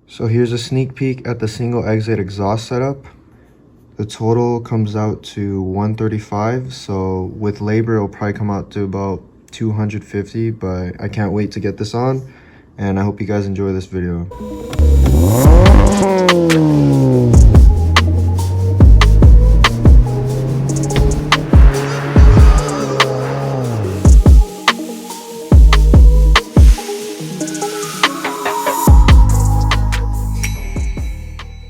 So here's a sneak peek at the single exit exhaust setup. The total comes out to 135, so with labor it'll probably come out to about 250, but I can't wait to get this on, and I hope you guys enjoy this video.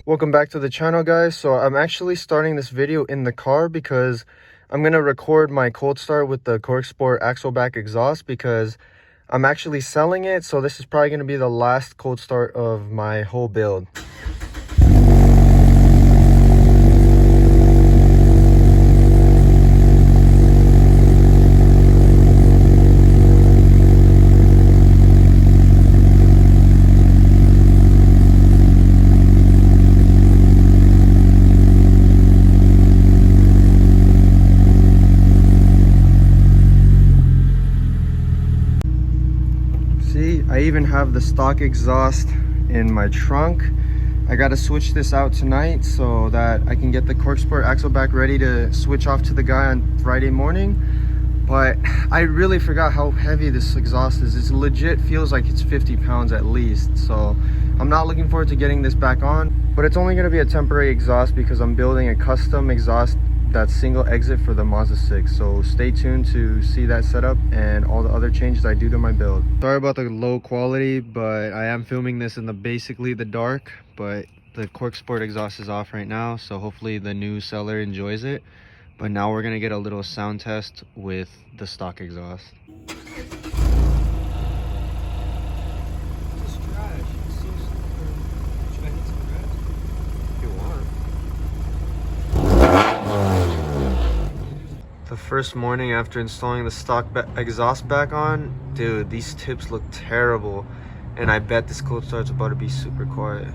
Welcome back to the channel, guys. So I'm actually starting this video in the car because I'm going to record my cold start with the Corksport Axleback Exhaust because I'm actually selling it. So this is probably going to be the last cold start of my whole build. I even have the stock exhaust in my trunk. I got to switch this out tonight so that I can get the Corksport Axleback ready to switch off to the guy on Friday morning. But I really forgot how heavy this exhaust is. It legit feels like it's 50 pounds at least. So I'm not looking forward to getting this back on. But it's only going to be a temporary exhaust because I'm building a custom exhaust that's single exit for the Mazda 6. So stay tuned to see that setup and all the other changes I do to my build. Sorry about the low quality, but I am filming this in basically the dark, but the Corksport exhaust is off right now, so hopefully the new seller enjoys it. But now we're gonna get a little sound test with the stock exhaust. The first morning after installing the stock exhaust back on, dude, these tips look terrible, and I bet this cold start's about to be super quiet.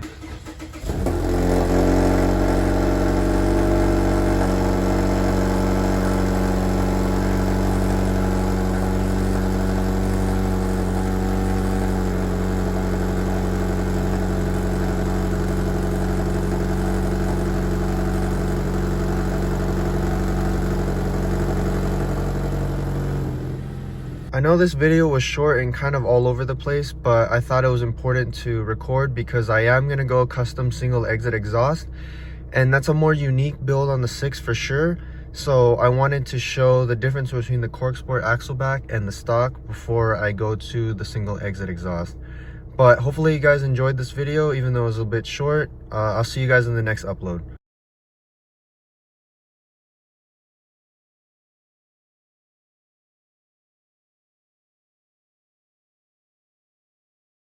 I know this video was short and kind of all over the place, but I thought it was important to record because I am going to go custom single exit exhaust, and that's a more unique build on the 6 for sure. So I wanted to show the difference between the Corksport Axleback and the stock before I go to the single exit exhaust. But hopefully you guys enjoyed this video, even though it was a bit short. I'll see you guys in the next upload.